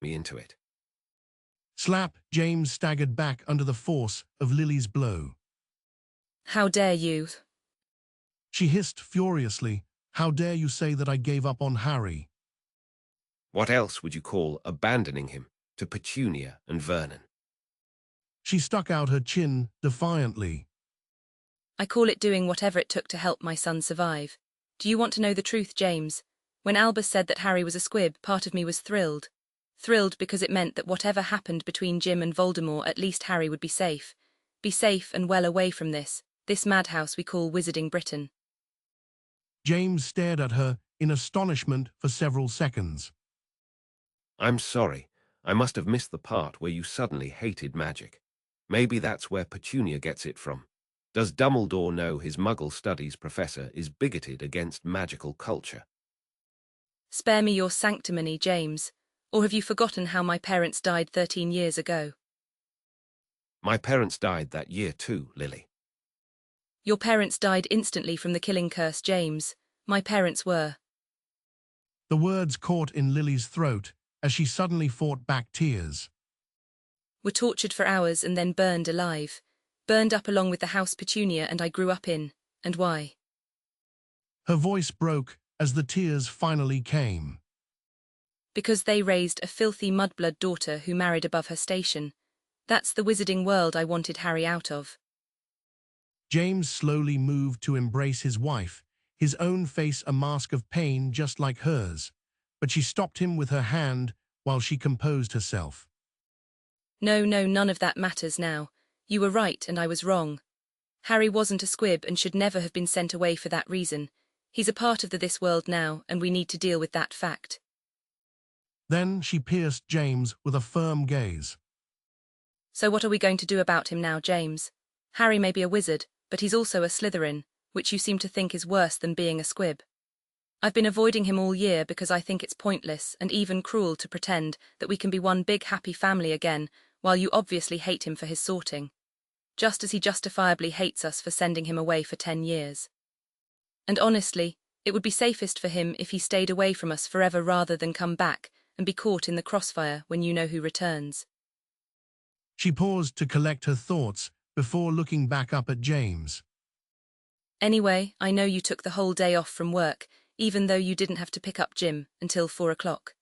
me into it. Slap! James staggered back under the force of Lily's blow. How dare you? She hissed furiously. How dare you say that I gave up on Harry? What else would you call abandoning him to Petunia and Vernon? She stuck out her chin defiantly. I call it doing whatever it took to help my son survive. Do you want to know the truth, James? When Albus said that Harry was a squib, part of me was thrilled. Thrilled because it meant that whatever happened between Jim and Voldemort, at least Harry would be safe. Be safe and well away from this madhouse we call Wizarding Britain. James stared at her in astonishment for several seconds. I'm sorry. I must have missed the part where you suddenly hated magic. Maybe that's where Petunia gets it from. Does Dumbledore know his Muggle Studies professor is bigoted against magical culture? Spare me your sanctimony, James. Or have you forgotten how my parents died 13 years ago? My parents died that year too, Lily. Your parents died instantly from the killing curse, James. My parents were. The words caught in Lily's throat as she suddenly fought back tears. Were tortured for hours and then burned alive. Burned up along with the house Petunia and I grew up in. And why? Her voice broke as the tears finally came. Because they raised a filthy mudblood daughter who married above her station. That's the wizarding world I wanted Harry out of. James slowly moved to embrace his wife, his own face a mask of pain just like hers, but she stopped him with her hand while she composed herself. No, none of that matters now. You were right and I was wrong. Harry wasn't a squib and should never have been sent away for that reason. He's a part of this world now and we need to deal with that fact. Then she pierced James with a firm gaze. So what are we going to do about him now, James? Harry may be a wizard, but he's also a Slytherin, which you seem to think is worse than being a squib. I've been avoiding him all year because I think it's pointless and even cruel to pretend that we can be one big happy family again, while you obviously hate him for his sorting. Just as he justifiably hates us for sending him away for 10 years. And honestly, it would be safest for him if he stayed away from us forever rather than come back and be caught in the crossfire when you know who returns. She paused to collect her thoughts before looking back up at James. Anyway, I know you took the whole day off from work, even though you didn't have to pick up Jim until 4 o'clock.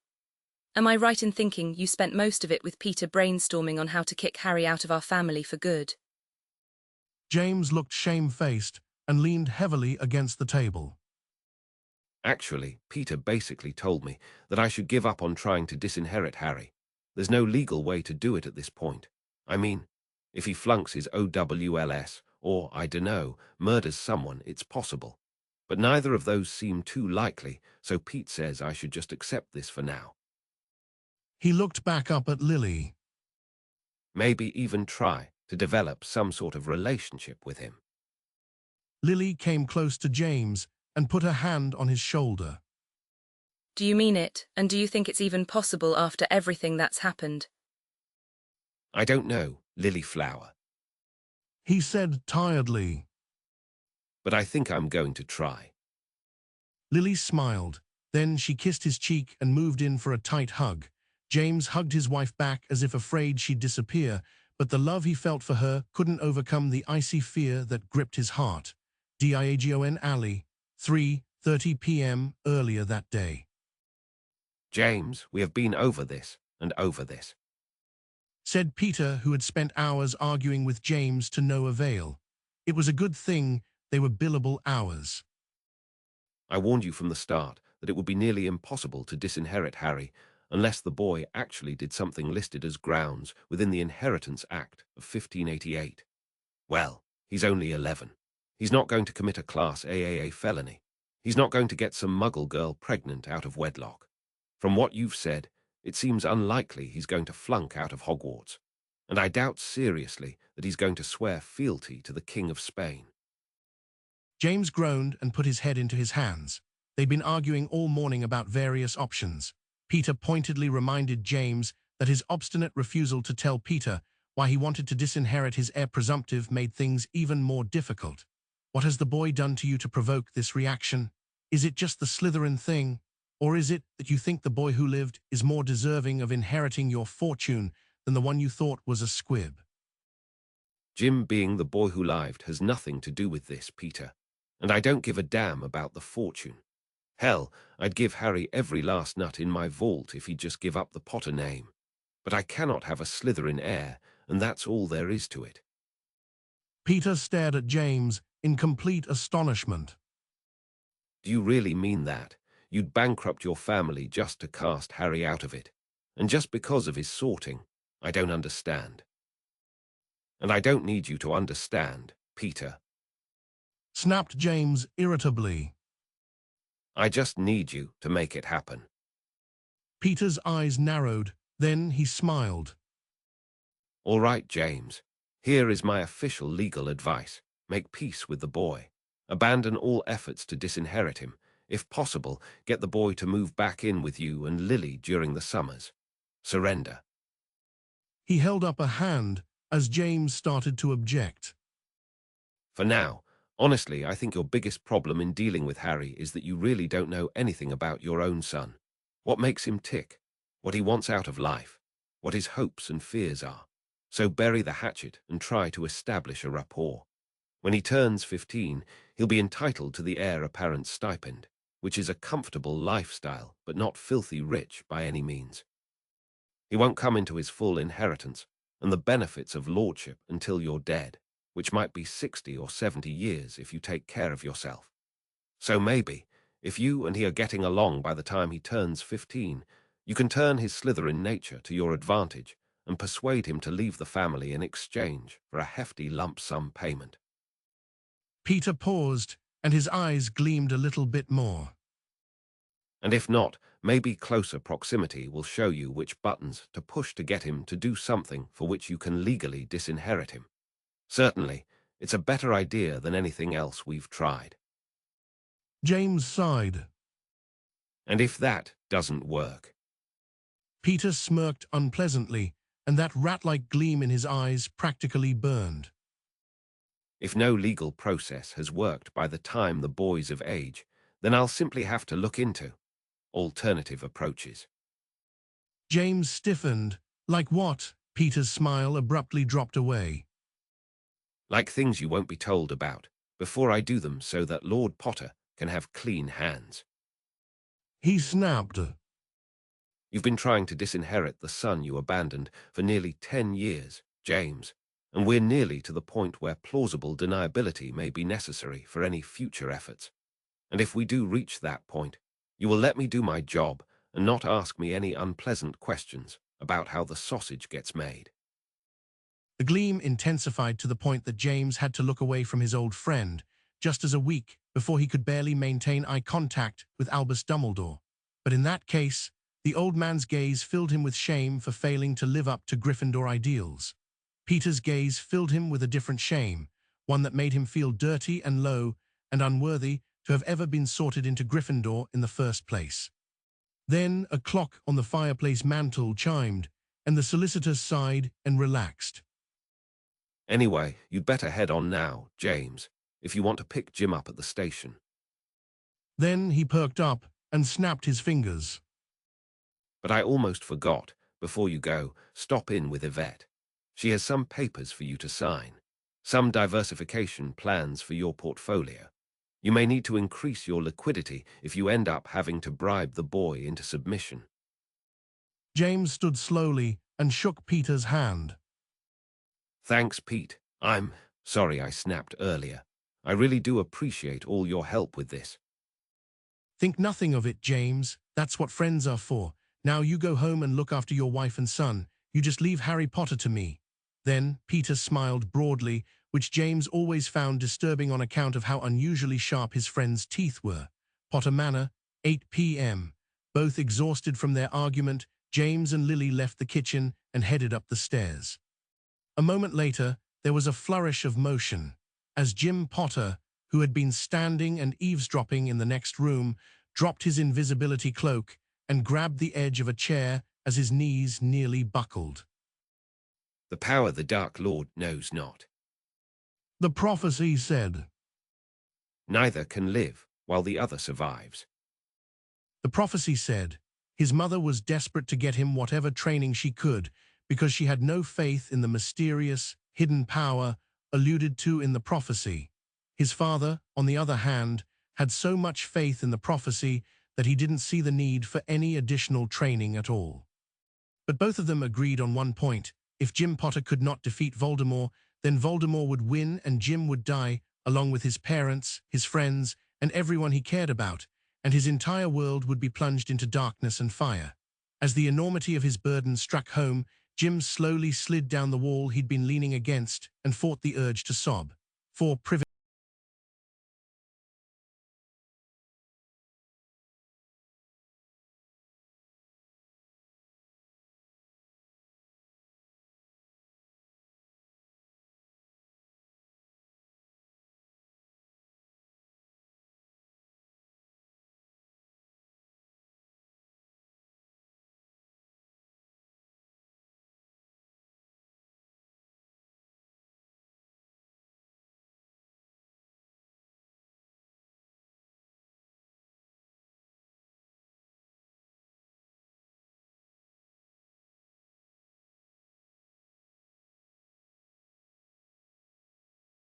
Am I right in thinking you spent most of it with Peter brainstorming on how to kick Harry out of our family for good? James looked shamefaced and leaned heavily against the table. Actually, Peter basically told me that I should give up on trying to disinherit Harry. There's no legal way to do it at this point. I mean, if he flunks his OWLS, or, I dunno, murders someone, it's possible. But neither of those seem too likely, so Pete says I should just accept this for now. He looked back up at Lily. Maybe even try to develop some sort of relationship with him. Lily came close to James and put her hand on his shoulder. Do you mean it, and do you think it's even possible after everything that's happened? I don't know, Lily Flower. He said tiredly. But I think I'm going to try. Lily smiled. Then she kissed his cheek and moved in for a tight hug. James hugged his wife back as if afraid she'd disappear, but the love he felt for her couldn't overcome the icy fear that gripped his heart. Diagon Alley, 3:30 p.m. earlier that day. James, we have been over this and over this, said Peter, who had spent hours arguing with James to no avail. It was a good thing they were billable hours. I warned you from the start that it would be nearly impossible to disinherit Harry unless the boy actually did something listed as grounds within the Inheritance Act of 1588. Well, he's only 11. He's not going to commit a Class AAA felony. He's not going to get some Muggle girl pregnant out of wedlock. From what you've said, it seems unlikely he's going to flunk out of Hogwarts, and I doubt seriously that he's going to swear fealty to the King of Spain. James groaned and put his head into his hands. They'd been arguing all morning about various options. Peter pointedly reminded James that his obstinate refusal to tell Peter why he wanted to disinherit his heir presumptive made things even more difficult. What has the boy done to you to provoke this reaction? Is it just the Slytherin thing? Or is it that you think the boy who lived is more deserving of inheriting your fortune than the one you thought was a squib? Jim being the boy who lived has nothing to do with this, Peter. And I don't give a damn about the fortune. Hell, I'd give Harry every last nut in my vault if he'd just give up the Potter name. But I cannot have a Slytherin heir, and that's all there is to it. Peter stared at James in complete astonishment. Do you really mean that? You'd bankrupt your family just to cast Harry out of it. And just because of his sorting? I don't understand. And I don't need you to understand, Peter. Snapped James irritably. I just need you to make it happen. Peter's eyes narrowed, then he smiled. All right, James. Here is my official legal advice. Make peace with the boy. Abandon all efforts to disinherit him. If possible, get the boy to move back in with you and Lily during the summers. Surrender. He held up a hand as James started to object. For now, honestly, I think your biggest problem in dealing with Harry is that you really don't know anything about your own son. What makes him tick? What he wants out of life? What his hopes and fears are? So bury the hatchet and try to establish a rapport. When he turns 15, he'll be entitled to the heir apparent stipend, which is a comfortable lifestyle, but not filthy rich by any means. He won't come into his full inheritance and the benefits of lordship until you're dead, which might be 60 or 70 years if you take care of yourself. So maybe, if you and he are getting along by the time he turns 15, you can turn his Slytherin nature to your advantage and persuade him to leave the family in exchange for a hefty lump sum payment. Peter paused, and his eyes gleamed a little bit more. And if not, maybe closer proximity will show you which buttons to push to get him to do something for which you can legally disinherit him. Certainly, it's a better idea than anything else we've tried. James sighed. And if that doesn't work? Peter smirked unpleasantly, and that rat-like gleam in his eyes practically burned. If no legal process has worked by the time the boy's of age, then I'll simply have to look into alternative approaches. James stiffened. Like what? Peter's smile abruptly dropped away. Like things you won't be told about before I do them so that Lord Potter can have clean hands. He snapped. You've been trying to disinherit the son you abandoned for nearly 10 years, James, and we're nearly to the point where plausible deniability may be necessary for any future efforts. And if we do reach that point, you will let me do my job and not ask me any unpleasant questions about how the sausage gets made. The gleam intensified to the point that James had to look away from his old friend, just as a week before he could barely maintain eye contact with Albus Dumbledore. But in that case, the old man's gaze filled him with shame for failing to live up to Gryffindor ideals. Peter's gaze filled him with a different shame, one that made him feel dirty and low and unworthy to have ever been sorted into Gryffindor in the first place. Then a clock on the fireplace mantel chimed, and the solicitor sighed and relaxed. Anyway, you'd better head on now, James, if you want to pick Jim up at the station. Then he perked up and snapped his fingers. But I almost forgot, before you go, stop in with Yvette. She has some papers for you to sign, some diversification plans for your portfolio. You may need to increase your liquidity if you end up having to bribe the boy into submission. James stood slowly and shook Peter's hand. Thanks, Pete. I'm sorry I snapped earlier. I really do appreciate all your help with this. Think nothing of it, James. That's what friends are for. Now you go home and look after your wife and son. You just leave Harry Potter to me. Then Peter smiled broadly, which James always found disturbing on account of how unusually sharp his friend's teeth were. Potter Manor, 8 p.m. Both exhausted from their argument, James and Lily left the kitchen and headed up the stairs. A moment later, there was a flourish of motion, as Jim Potter, who had been standing and eavesdropping in the next room, dropped his invisibility cloak and grabbed the edge of a chair as his knees nearly buckled. The power the Dark Lord knows not. The prophecy said. Neither can live while the other survives. The prophecy said, his mother was desperate to get him whatever training she could because she had no faith in the mysterious, hidden power alluded to in the prophecy. His father, on the other hand, had so much faith in the prophecy that he didn't see the need for any additional training at all. But both of them agreed on one point. If Jim Potter could not defeat Voldemort, then Voldemort would win and Jim would die, along with his parents, his friends, and everyone he cared about, and his entire world would be plunged into darkness and fire. As the enormity of his burden struck home, Jim slowly slid down the wall he'd been leaning against and fought the urge to sob. For